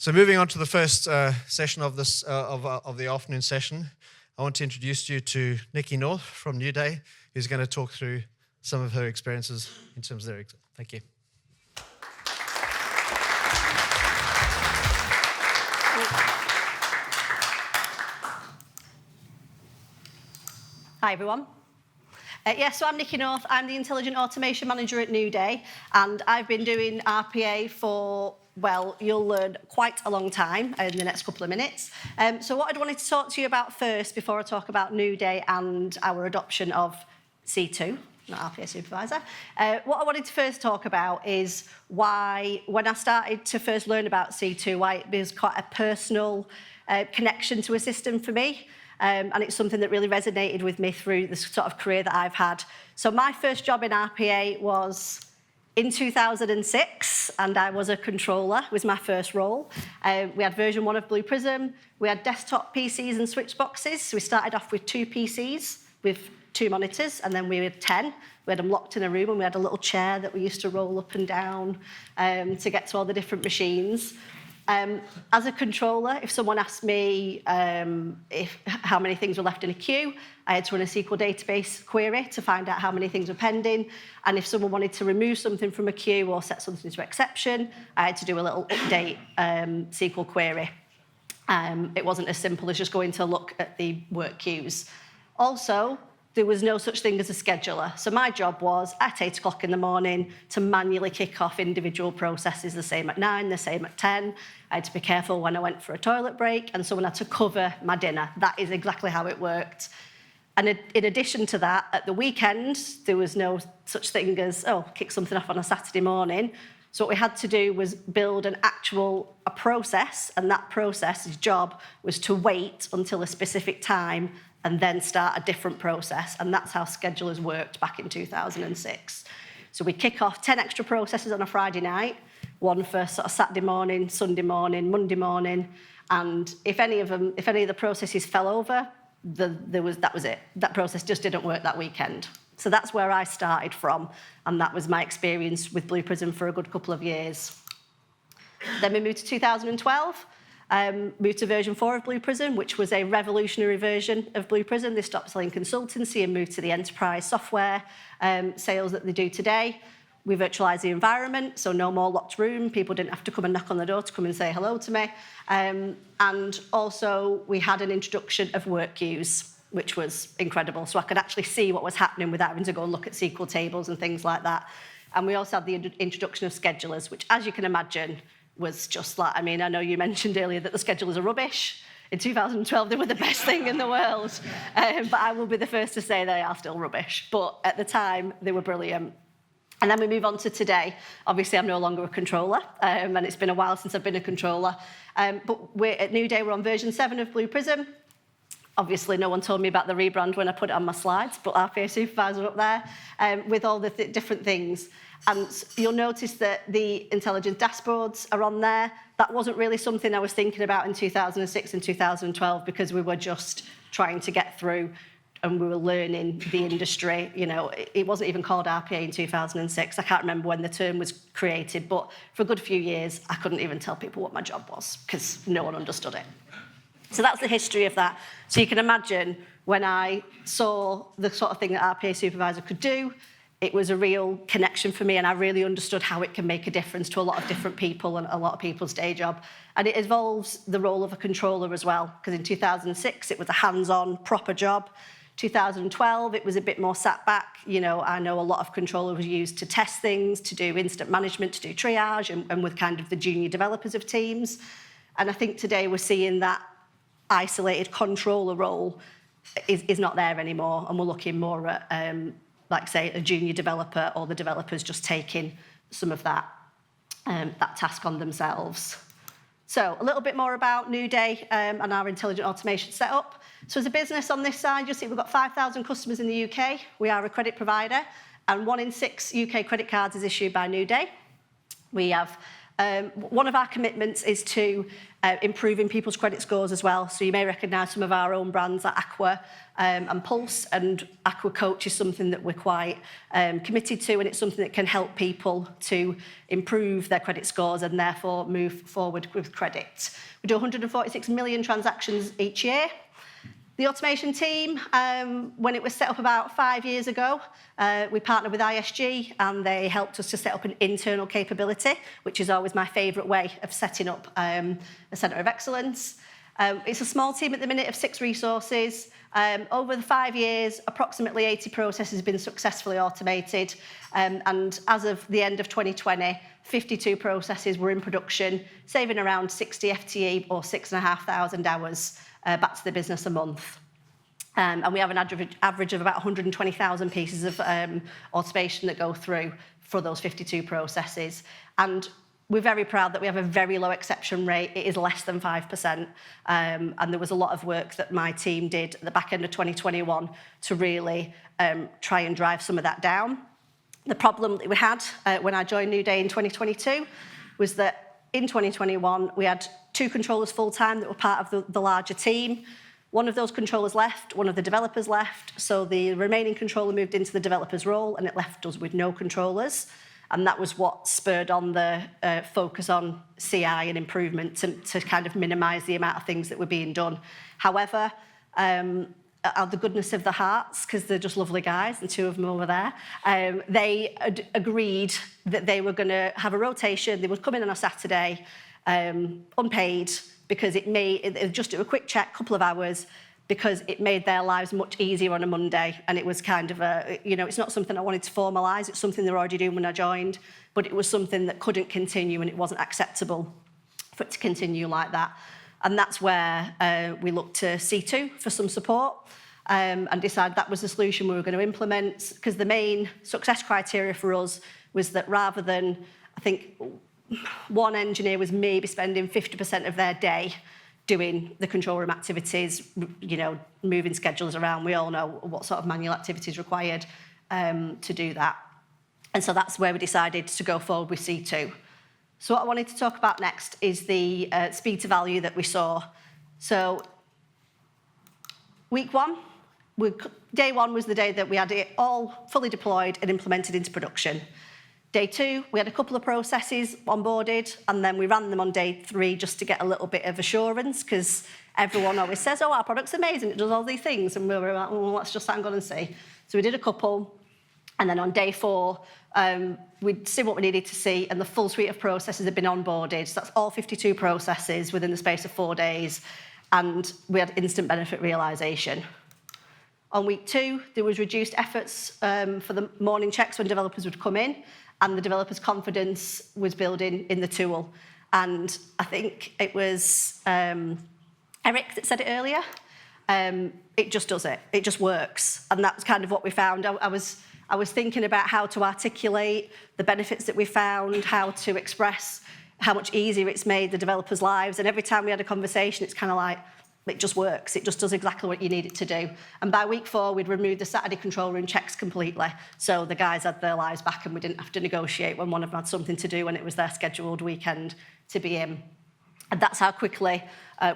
So moving on to the first session of this of the afternoon session, I want to introduce you to Nikki NewDay from NewDay, who's going to talk through some of her experiences in terms of their. Thank you. Hi everyone. So I'm Nikki NewDay. I'm the Intelligent Automation Manager at NewDay, and I've been doing RPA for, well, you'll learn quite a long time in the next couple of minutes. So what I'd wanted to talk to you about first, before I talk about NewDay and our adoption of C2, not RPA Supervisor, what I wanted to first talk about is why, when I started to first learn about C2, why it was quite a personal connection to a system for me. And it's something that really resonated with me through the sort of career that I've had. So my first job in RPA was in 2006, and I was a controller, was my first role. We had version 1 of Blue Prism. We had desktop PCs and switch boxes. So we started off with 2 PCs with 2 monitors, and then we had 10. We had them locked in a room, and we had a little chair that we used to roll up and down to get to all the different machines. As a controller, if someone asked me how many things were left in a queue, I had to run a SQL database query to find out how many things were pending. And if someone wanted to remove something from a queue or set something to exception, I had to do a little update SQL query. It wasn't as simple as just going to look at the work queues. Also, there was no such thing as a scheduler. So my job was, at 8 o'clock in the morning, to manually kick off individual processes, the same at 9, the same at 10. I had to be careful when I went for a toilet break, and someone had to cover my dinner. That is exactly how it worked. And in addition to that, at the weekend, there was no such thing as, kick something off on a Saturday morning. So what we had to do was build a process, and that process's job was to wait until a specific time and then start a different process. And that's how schedulers worked back in 2006. So we kick off 10 extra processes on a Friday night, one for sort of Saturday morning, Sunday morning, Monday morning. And if any of the processes fell over, that was it. That process just didn't work that weekend. So that's where I started from. And that was my experience with Blue Prism for a good couple of years. Then we moved to 2012. Moved to version 4 of Blue Prism, which was a revolutionary version of Blue Prism. They stopped selling consultancy and moved to the enterprise software sales that they do today. We virtualized the environment, so no more locked room. People didn't have to come and knock on the door to come and say hello to me. And also, we had an introduction of work queues, which was incredible. So I could actually see what was happening without having to go and look at SQL tables and things like that. And we also had the introduction of schedulers, which, as you can imagine, was just like, I know you mentioned earlier that the schedulers are rubbish. In 2012, they were the best thing in the world. But I will be the first to say they are still rubbish. But at the time, they were brilliant. And then we move on to today. Obviously, I'm no longer a controller, and it's been a while since I've been a controller. But we're at NewDay, we're on version 7 of Blue Prism. Obviously, no one told me about the rebrand when I put it on my slides, but RPA Supervisor up there with all the different things. And you'll notice that the intelligence dashboards are on there. That wasn't really something I was thinking about in 2006 and 2012 because we were just trying to get through and we were learning the industry. It wasn't even called RPA in 2006. I can't remember when the term was created, but for a good few years, I couldn't even tell people what my job was because no one understood it. So that's the history of that. So you can imagine when I saw the sort of thing that RPA Supervisor could do, it was a real connection for me, and I really understood how it can make a difference to a lot of different people and a lot of people's day job. And it involves the role of a controller as well, because in 2006, it was a hands-on, proper job. 2012, it was a bit more sat back. I know a lot of controllers were used to test things, to do incident management, to do triage, and with kind of the junior developers of teams. And I think today we're seeing that isolated controller role is not there anymore, and we're looking more at like, say, a junior developer or the developers just taking some of that task on themselves. So a little bit more about NewDay and our intelligent automation setup. So as a business on this side, you'll see we've got 5,000 customers in the UK. We are a credit provider, and 1 in 6 UK credit cards is issued by NewDay. We have One of our commitments is to improving people's credit scores as well. So you may recognise some of our own brands like Aqua and Pulse, and Aqua Coach is something that we're quite committed to, and it's something that can help people to improve their credit scores and therefore move forward with credit. We do 146 million transactions each year. The automation team, when it was set up about 5 years ago, we partnered with ISG and they helped us to set up an internal capability, which is always my favourite way of setting up a centre of excellence. It's a small team at the minute of 6 resources. Over the 5 years, approximately 80 processes have been successfully automated. And as of the end of 2020, 52 processes were in production, saving around 60 FTE or 6,500 hours back to the business a month. And we have an average of about 120,000 pieces of automation that go through for those 52 processes. And we're very proud that we have a very low exception rate. It is less than 5%. And there was a lot of work that my team did at the back end of 2021 to really try and drive some of that down. The problem that we had when I joined NewDay in 2022 was that in 2021, we had 2 controllers full-time that were part of the larger team. One of those controllers left, one of the developers left, so the remaining controller moved into the developer's role and it left us with no controllers. And that was what spurred on the focus on CI and improvement to kind of minimise the amount of things that were being done. However, out of the goodness of the hearts, because they're just lovely guys, and 2 of them over there, they agreed that they were going to have a rotation. They would come in on a Saturday, unpaid, because it just do a quick check, couple of hours, because it made their lives much easier on a Monday. And it was kind of it's not something I wanted to formalise. It's something they were already doing when I joined, but it was something that couldn't continue and it wasn't acceptable for it to continue like that. And that's where we looked to C2 for some support and decided that was the solution we were going to implement, because the main success criteria for us was that rather than, I think, one engineer was maybe spending 50% of their day doing the control room activities, moving schedules around. We all know what sort of manual activities required to do that. And so that's where we decided to go forward with C2. So what I wanted to talk about next is the speed to value that we saw. So week 1, day 1 was the day that we had it all fully deployed and implemented into production. Day 2, we had a couple of processes onboarded, and then we ran them on day 3 just to get a little bit of assurance, because everyone always says, oh, our product's amazing, it does all these things, and we were like, well, let's just hang on and see. So we did a couple, and then on day 4, we'd seen what we needed to see, and the full suite of processes had been onboarded. So that's all 52 processes within the space of 4 days, and we had instant benefit realisation. On week 2, there was reduced efforts for the morning checks when developers would come in, and the developers' confidence was building in the tool. And I think it was Eric that said it earlier. It just does it. It just works. And that's kind of what we found. I was thinking about how to articulate the benefits that we found, how to express how much easier it's made the developers' lives. And every time we had a conversation, it's kind of like, it just works. It just does exactly what you need it to do. And by week 4, we'd removed the Saturday control room checks completely. So the guys had their lives back and we didn't have to negotiate when one of them had something to do when it was their scheduled weekend to be in. And that's how quickly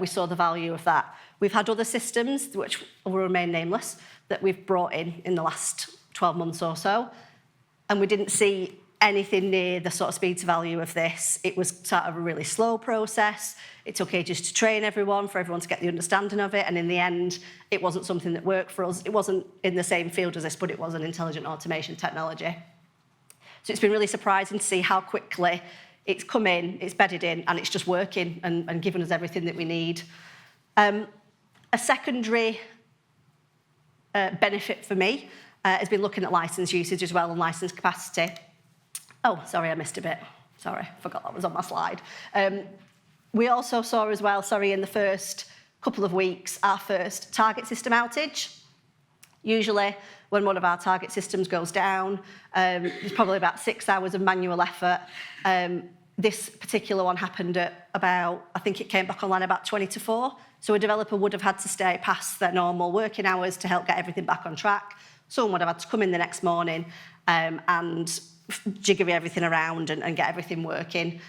we saw the value of that. We've had other systems, which will remain nameless, that we've brought in the last 12 months or so. And we didn't see anything near the sort of speed to value of this. It was sort of a really slow process. It took ages to train everyone, for everyone to get the understanding of it. And in the end, it wasn't something that worked for us. It wasn't in the same field as this, but it was an intelligent automation technology. So it's been really surprising to see how quickly it's come in, it's bedded in, and it's just working and giving us everything that we need. A secondary benefit for me has been looking at license usage as well and license capacity. Oh, sorry, I missed a bit. Sorry, forgot that was on my slide. We also saw as well, in the first couple of weeks, our first target system outage. Usually, when one of our target systems goes down, there's probably about 6 hours of manual effort. This particular one happened at about, I think it came back online about 20 to 4. So a developer would have had to stay past their normal working hours to help get everything back on track. Someone would have had to come in the next morning and jiggery everything around and get everything working.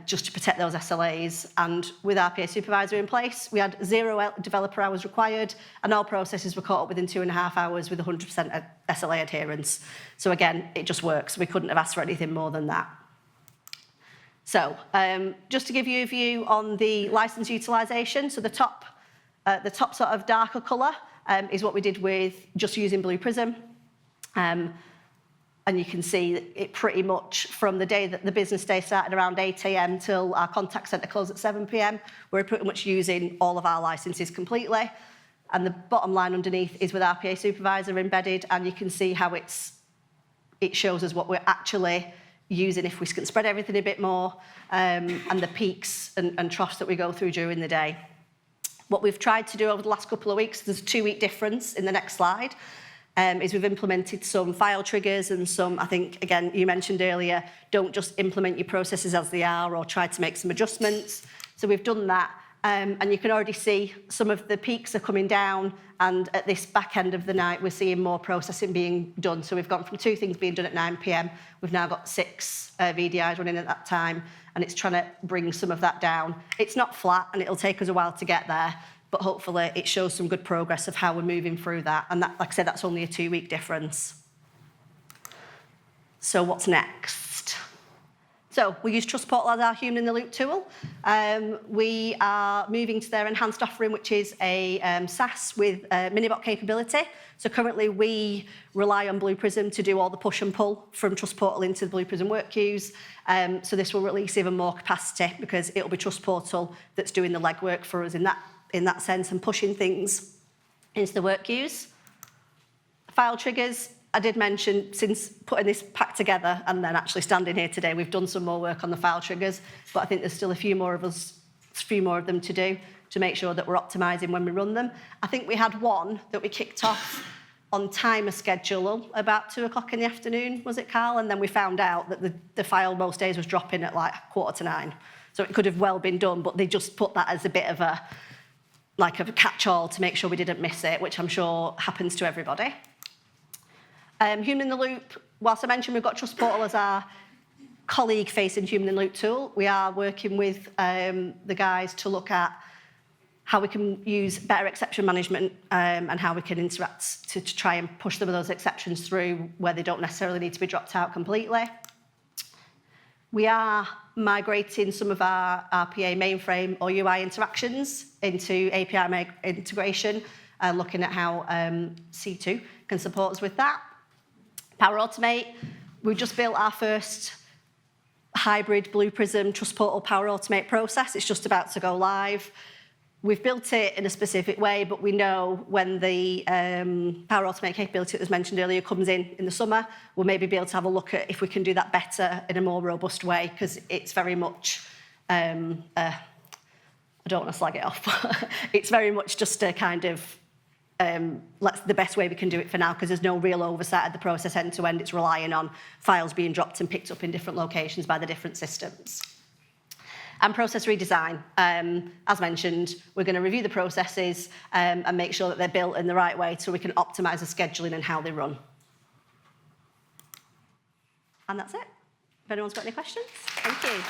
just to protect those SLAs. And with RPA supervisor in place, we had 0 developer hours required, and all processes were caught up within 2.5 hours with 100% SLA adherence. So again, it just works. We couldn't have asked for anything more than that. So just to give you a view on the license utilisation, so the top sort of darker colour is what we did with just using Blue Prism. And you can see that it pretty much, from the day that the business day started around 8 a.m. till our contact centre closed at 7 p.m, we're pretty much using all of our licences completely. And the bottom line underneath is with RPA Supervisor embedded, and you can see how it shows us what we're actually using if we can spread everything a bit more, and the peaks and troughs that we go through during the day. What we've tried to do over the last couple of weeks, there's a 2-week difference in the next slide, is we've implemented some file triggers and some, I think, again, you mentioned earlier, don't just implement your processes as they are or try to make some adjustments. So we've done that, and you can already see some of the peaks are coming down, and at this back end of the night, we're seeing more processing being done. So we've gone from 2 things being done at 9 p.m, we've now got 6 VDIs running at that time, and it's trying to bring some of that down. It's not flat, and it'll take us a while to get there, but hopefully it shows some good progress of how we're moving through that. And that, like I said, that's only a 2-week difference. So what's next? So we use TrustPortal as our human-in-the-loop tool. We are moving to their enhanced offering, which is a SaaS with Minibot capability. So currently we rely on Blue Prism to do all the push and pull from TrustPortal into the Blue Prism work queues. So this will release even more capacity because it'll be TrustPortal that's doing the legwork for us in that sense and pushing things into the work queues. File triggers, I did mention, since putting this pack together and then actually standing here today, we've done some more work on the file triggers, but I think there's still a few more of them to do to make sure that we're optimising when we run them. I think we had one that we kicked off on timer schedule about 2 o'clock in the afternoon, was it, Carl? And then we found out that the file most days was dropping at like 9:15. So it could have well been done, but they just put that as a bit of a catch-all to make sure we didn't miss it, which I'm sure happens to everybody. Human-in-the-loop, whilst I mentioned we've got TrustPortal as our colleague-facing human-in-the-loop tool, we are working with the guys to look at how we can use better exception management and how we can interact to try and push some of those exceptions through where they don't necessarily need to be dropped out completely. We are migrating some of our RPA mainframe or UI interactions into API integration and looking at how C2 can support us with that. Power Automate, we just built our first hybrid Blue Prism TrustPortal Power Automate process. It's just about to go live. We've built it in a specific way, but we know when the Power Automate capability that was mentioned earlier comes in the summer, we'll maybe be able to have a look at if we can do that better in a more robust way, because it's very much, I don't want to slag it off, but it's very much just a kind of, the best way we can do it for now, because there's no real oversight of the process end to end. It's relying on files being dropped and picked up in different locations by the different systems. And process redesign. As mentioned, we're going to review the processes and make sure that they're built in the right way so we can optimise the scheduling and how they run. And that's it. If anyone's got any questions, thank you.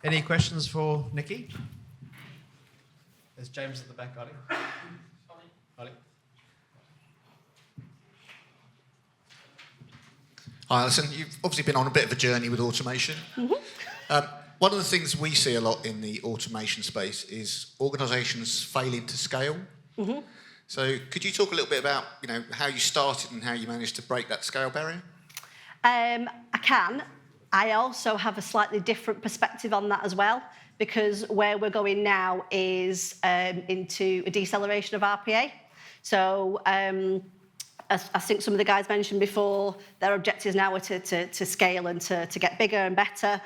Any questions for Nikki? There's James at the back, Ollie. Ollie. Hi, Alison. You've obviously been on a bit of a journey with automation. Mm-hmm. One of the things we see a lot in the automation space is organisations failing to scale. Mm-hmm. So could you talk a little bit about, how you started and how you managed to break that scale barrier? I can. I also have a slightly different perspective on that as well, because where we're going now is into a deceleration of RPA. So as I think some of the guys mentioned before, their objectives now are to scale and to get bigger and better.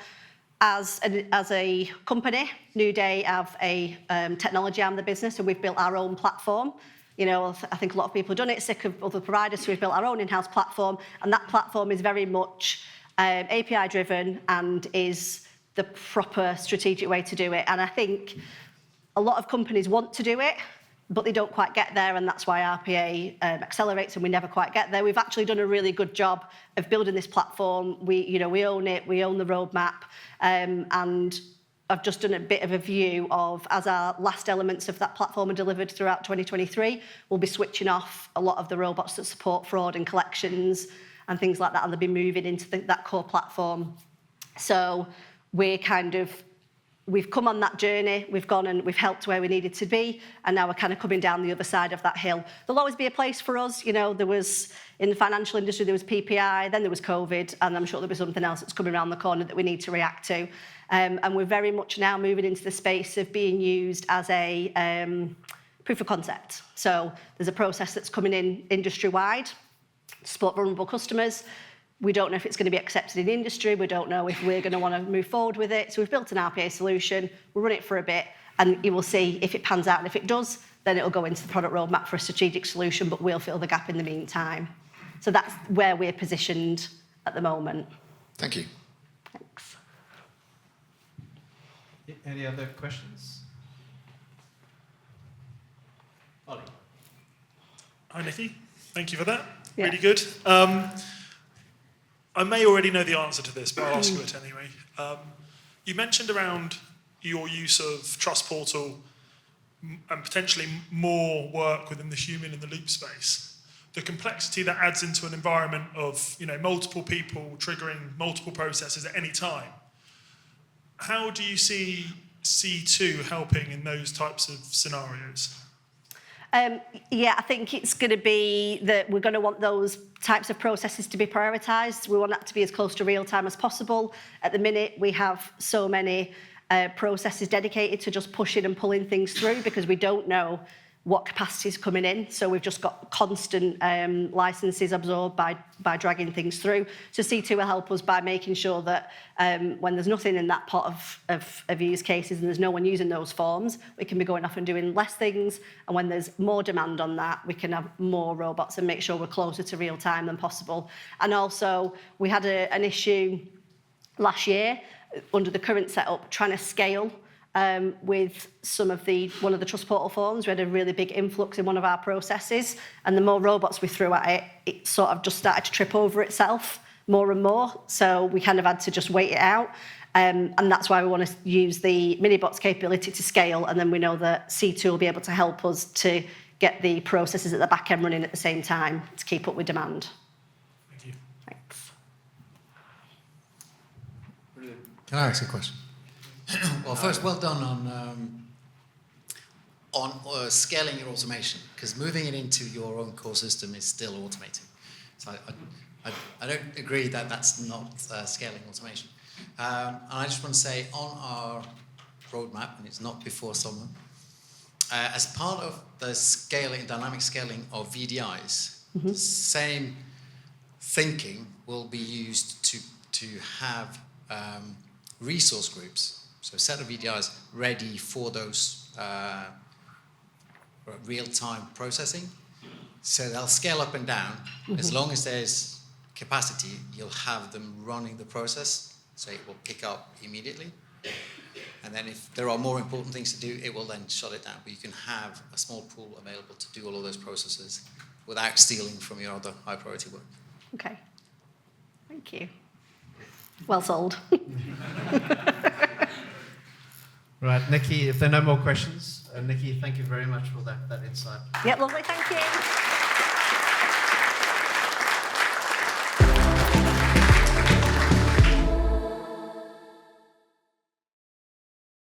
As a company, NewDay have a technology arm of the business, and we've built our own platform. I think a lot of people have done it, sick of other providers, so we've built our own in-house platform, and that platform is very much API-driven and is the proper strategic way to do it. And I think a lot of companies want to do it, but they don't quite get there, and that's why RPA accelerates, and we never quite get there. We've actually done a really good job of building this platform. We own it, we own the roadmap, and I've just done a bit of a view of, as our last elements of that platform are delivered throughout 2023, we'll be switching off a lot of the robots that support fraud and collections and things like that, and they'll be moving into that core platform. So we've come on that journey, we've gone and we've helped where we needed to be, and now we're kind of coming down the other side of that hill. There'll always be a place for us. There was, in the financial industry, there was PPI, then there was COVID, and I'm sure there'll be something else that's coming around the corner that we need to react to. And we're very much now moving into the space of being used as a proof of concept. So there's a process that's coming in industry-wide to support vulnerable customers. We don't know if it's going to be accepted in the industry. We don't know if we're going to want to move forward with it. So we've built an RPA solution. We'll run it for a bit, and you will see if it pans out. And if it does, then it'll go into the product roadmap for a strategic solution, but we'll fill the gap in the meantime. So that's where we're positioned at the moment. Thank you. Thanks. Any other questions? Ollie. Hi, Nikki. Thank you for that. Yeah. Really good. I may already know the answer to this, but I'll ask you it anyway. You mentioned around your use of Trust Portal and potentially more work within the human in the loop space. The complexity that adds into an environment of multiple people triggering multiple processes at any time. How do you see C2 helping in those types of scenarios? I think it's going to be that we're going to want those types of processes to be prioritised. We want that to be as close to real time as possible. At the minute, we have so many processes dedicated to just pushing and pulling things through because we don't know what capacity is coming in. So we've just got constant licenses absorbed by dragging things through. So C2 will help us by making sure that when there's nothing in that pot of use cases and there's no one using those forms, we can be going off and doing less things. And when there's more demand on that, we can have more robots and make sure we're closer to real time than possible. And also, we had an issue last year under the current setup trying to scale with one of the Trust Portal forms. We had a really big influx in one of our processes, and the more robots we threw at it, it sort of just started to trip over itself more and more. So we kind of had to just wait it out. And that's why we want to use the mini-bots capability to scale, and then we know that C2 will be able to help us to get the processes at the back end running at the same time to keep up with demand. Thank you. Thanks. Can I ask a question? Well, first, well done on scaling your automation, because moving it into your own core system is still automating. So I don't agree that that's not scaling automation. And I just want to say, on our roadmap, and it's not before summer, as part of the scaling, dynamic scaling of VDIs, the same thinking will be used to have resource groups. So a set of VDIs ready for those real-time processing. So they'll scale up and down. As long as there's capacity, you'll have them running the process, so it will pick up immediately. And then if there are more important things to do, it will then shut it down. But you can have a small pool available to do all of those processes without stealing from your other high-priority work. Okay. Thank you. Well sold. Right, Nikki, if there are no more questions, Nikki, thank you very much for that insight. Yeah, lovely, thank you.